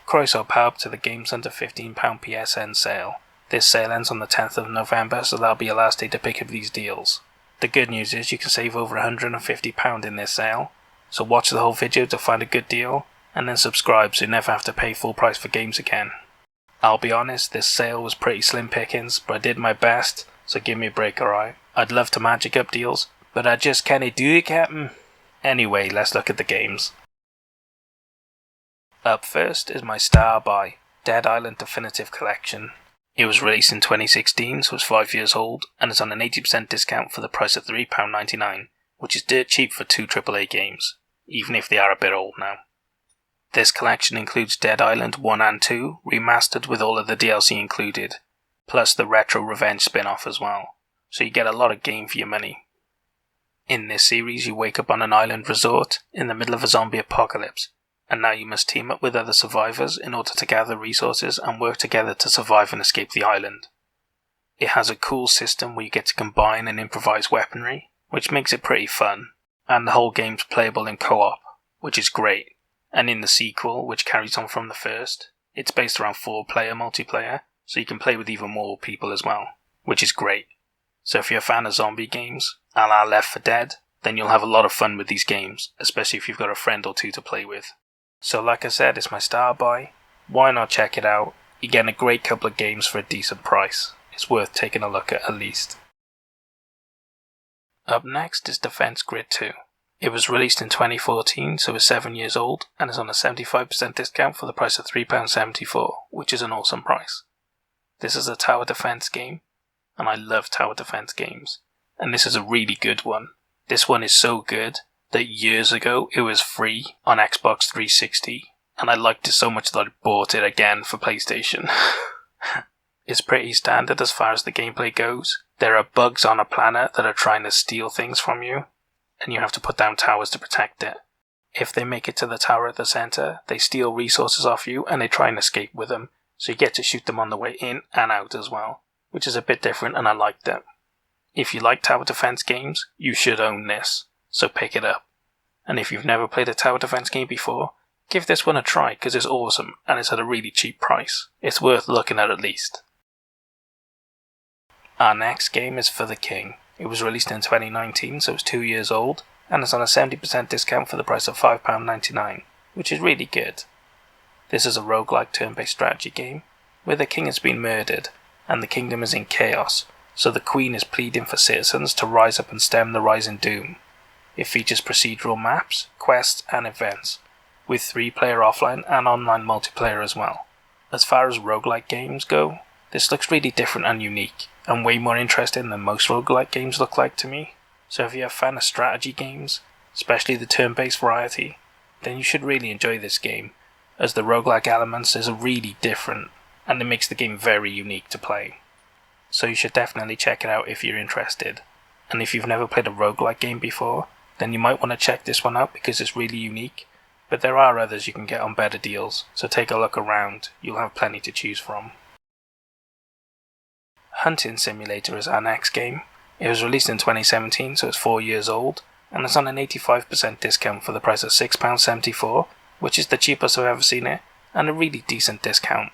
Croeso power up to the game's under £15 PSN sale. This sale ends on the 10th of November, so that'll be your last day to pick up these deals. The good news is you can save over £150 in this sale, so watch the whole video to find a good deal, and then subscribe so you never have to pay full price for games again. I'll be honest, this sale was pretty slim pickings, but I did my best, so give me a break, alright? I'd love to magic up deals, but I just can't do it, Captain. Anyway, let's look at the games. Up first is my star buy, Dead Island Definitive Collection. It was released in 2016, so it's 5 years old, and it's on an 80% discount for the price of £3.99, which is dirt cheap for two AAA games, even if they are a bit old now. This collection includes Dead Island 1 and 2, remastered with all of the DLC included, plus the Retro Revenge spin-off as well, so you get a lot of game for your money. In this series, you wake up on an island resort in the middle of a zombie apocalypse, and now you must team up with other survivors in order to gather resources and work together to survive and escape the island. It has a cool system where you get to combine and improvise weaponry, which makes it pretty fun, and the whole game's playable in co-op, which is great. And in the sequel, which carries on from the first, it's based around 4-player multiplayer, so you can play with even more people as well, which is great. So if you're a fan of zombie games, a la Left 4 Dead, then you'll have a lot of fun with these games, especially if you've got a friend or two to play with. So like I said, it's my star buy. Why not check it out? You're getting a great couple of games for a decent price. It's worth taking a look at least. Up next is Defense Grid 2. It was released in 2014, so it's 7 years old, and is on a 75% discount for the price of £3.74, which is an awesome price. This is a tower defense game, and I love tower defense games, and this is a really good one. This one is so good that years ago it was free on Xbox 360, and I liked it so much that I bought it again for PlayStation. It's pretty standard as far as the gameplay goes. There are bugs on a planet that are trying to steal things from you, and you have to put down towers to protect it. If they make it to the tower at the center, they steal resources off you and they try and escape with them, so you get to shoot them on the way in and out as well, which is a bit different and I liked it. If you like tower defense games, you should own this, so pick it up. And if you've never played a tower defense game before, give this one a try because it's awesome and it's at a really cheap price. It's worth looking at least. Our next game is For the King. It was released in 2019, so it's 2 years old, and it's on a 70% discount for the price of £5.99, which is really good. This is a roguelike turn-based strategy game, where the king has been murdered, and the kingdom is in chaos, so the queen is pleading for citizens to rise up and stem the rising doom. It features procedural maps, quests, and events, with 3-player offline and online multiplayer as well. As far as roguelike games go, this looks really different and unique, and way more interesting than most roguelike games look like to me. So if you're a fan of strategy games, especially the turn-based variety, then you should really enjoy this game, as the roguelike elements is really different, and it makes the game very unique to play. So you should definitely check it out if you're interested. And if you've never played a roguelike game before, then you might want to check this one out because it's really unique, but there are others you can get on better deals, so take a look around, you'll have plenty to choose from. Hunting Simulator is our next game. It was released in 2017, so it's 4 years old, and it's on an 85% discount for the price of £6.74, which is the cheapest I've ever seen it, and a really decent discount.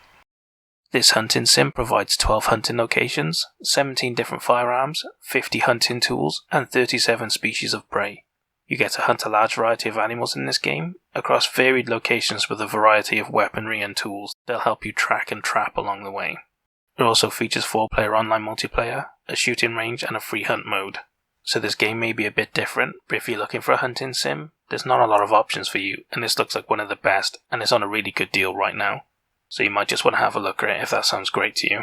This hunting sim provides 12 hunting locations, 17 different firearms, 50 hunting tools, and 37 species of prey. You get to hunt a large variety of animals in this game, across varied locations with a variety of weaponry and tools that'll help you track and trap along the way. It also features 4-player online multiplayer, a shooting range, and a free hunt mode. So this game may be a bit different, but if you're looking for a hunting sim, there's not a lot of options for you, and this looks like one of the best, and it's on a really good deal right now. So you might just want to have a look at it if that sounds great to you.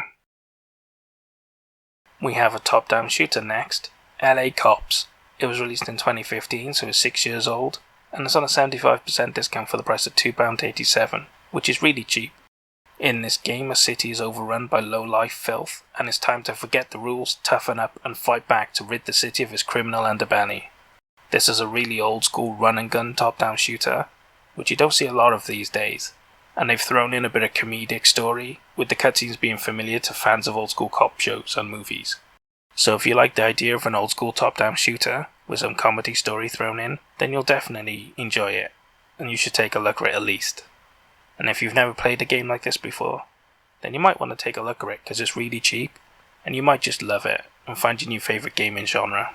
We have a top-down shooter next, LA Cops. It was released in 2015, so it's 6 years old, and it's on a 75% discount for the price of £2.87, which is really cheap. In this game, a city is overrun by low-life filth, and it's time to forget the rules, toughen up, and fight back to rid the city of its criminal underbelly. This is a really old-school run-and-gun top-down shooter, which you don't see a lot of these days, and they've thrown in a bit of comedic story, with the cutscenes being familiar to fans of old-school cop shows and movies. So if you like the idea of an old-school top-down shooter, with some comedy story thrown in, then you'll definitely enjoy it, and you should take a look at it at least. And if you've never played a game like this before, then you might want to take a look at it because it's really cheap and you might just love it and find your new favourite gaming genre.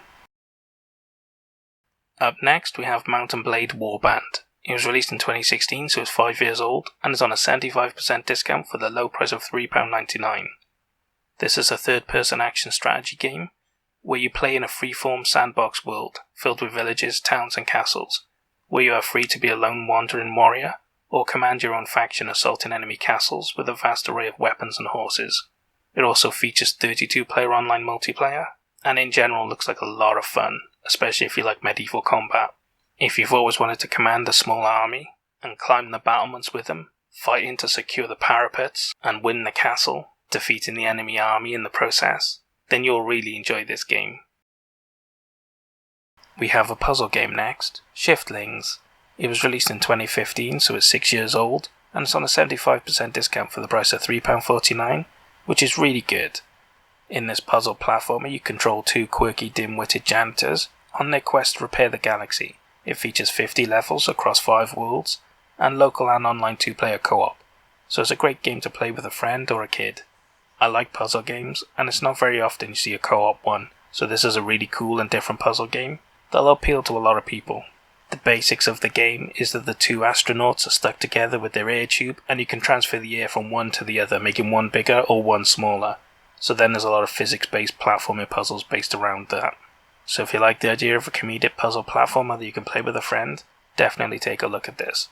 Up next we have Mountain Blade Warband. It was released in 2016, so it's 5 years old and is on a 75% discount for the low price of £3.99. This is a third-person action strategy game where you play in a freeform sandbox world filled with villages, towns and castles, where you are free to be a lone wandering warrior or command your own faction assaulting enemy castles with a vast array of weapons and horses. It also features 32-player online multiplayer, and in general looks like a lot of fun, especially if you like medieval combat. If you've always wanted to command a small army and climb the battlements with them, fighting to secure the parapets and win the castle, defeating the enemy army in the process, then you'll really enjoy this game. We have a puzzle game next, Shiftlings. It was released in 2015, so it's 6 years old, and it's on a 75% discount for the price of £3.49, which is really good. In this puzzle platformer, you control two quirky dim-witted janitors on their quest to repair the galaxy. It features 50 levels across 5 worlds, and local and online 2-player co-op, so it's a great game to play with a friend or a kid. I like puzzle games, and it's not very often you see a co-op one, so this is a really cool and different puzzle game that'll appeal to a lot of people. The basics of the game is that the two astronauts are stuck together with their air tube, and you can transfer the air from one to the other, making one bigger or one smaller. So then there's a lot of physics-based platforming puzzles based around that. So if you like the idea of a comedic puzzle platformer that you can play with a friend, definitely take a look at this.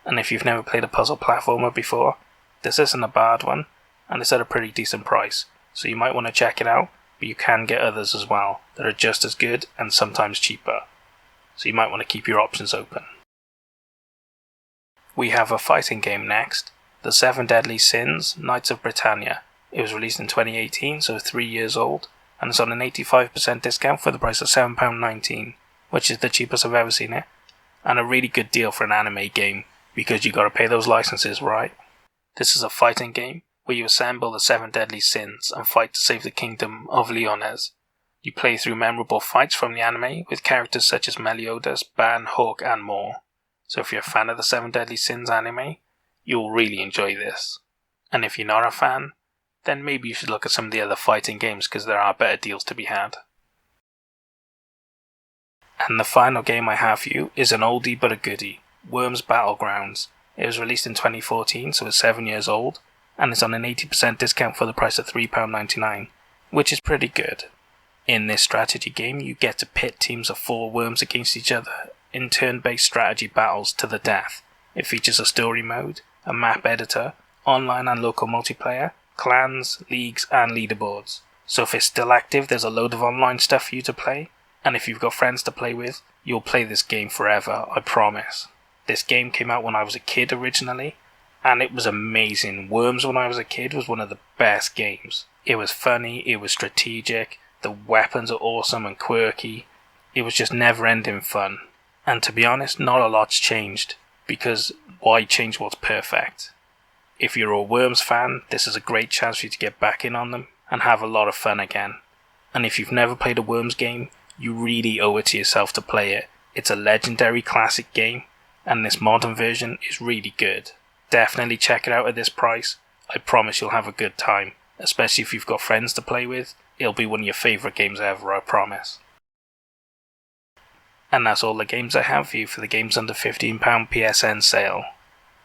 And if you've never played a puzzle platformer before, this isn't a bad one, and it's at a pretty decent price, so you might want to check it out, but you can get others as well that are just as good and sometimes cheaper. So you might want to keep your options open. We have a fighting game next, The 7 Deadly Sins, Knights of Britannia. It was released in 2018, so 3 years old, and it's on an 85% discount for the price of £7.19, which is the cheapest I've ever seen it, and a really good deal for an anime game, because you gotta pay those licenses, right? This is a fighting game where you assemble the 7 Deadly Sins and fight to save the kingdom of Leones. You play through memorable fights from the anime with characters such as Meliodas, Ban, Hawk and more. So if you're a fan of the 7 Deadly Sins anime, you'll really enjoy this. And if you're not a fan, then maybe you should look at some of the other fighting games because there are better deals to be had. And the final game I have for you is an oldie but a goodie, Worms Battlegrounds. It was released in 2014, so it's 7 years old, and it's on an 80% discount for the price of £3.99, which is pretty good. In this strategy game, you get to pit teams of 4 worms against each other in turn-based strategy battles to the death. It features a story mode, a map editor, online and local multiplayer, clans, leagues and leaderboards. So if it's still active, there's a load of online stuff for you to play, and if you've got friends to play with, you'll play this game forever, I promise. This game came out when I was a kid originally, and it was amazing. Worms when I was a kid was one of the best games. It was funny, it was strategic, the weapons are awesome and quirky. It was just never-ending fun. And to be honest, not a lot's changed, because why change what's perfect? If you're a Worms fan, this is a great chance for you to get back in on them and have a lot of fun again. And if you've never played a Worms game, you really owe it to yourself to play it. It's a legendary classic game, and this modern version is really good. Definitely check it out at this price. I promise you'll have a good time, especially if you've got friends to play with. It'll be one of your favourite games ever, I promise. And that's all the games I have for you for the Games Under £15 PSN sale.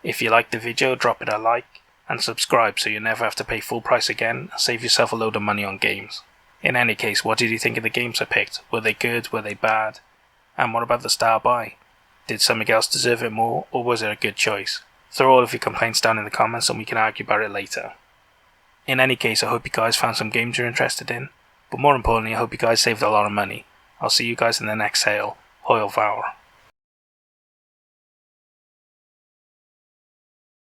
If you liked the video, drop it a like and subscribe so you never have to pay full price again and save yourself a load of money on games. In any case, what did you think of the games I picked? Were they good? Were they bad? And what about the star buy? Did something else deserve it more, or was it a good choice? Throw all of your complaints down in the comments and we can argue about it later. In any case, I hope you guys found some games you're interested in, but more importantly, I hope you guys saved a lot of money. I'll see you guys in the next sale. Hoil Vour.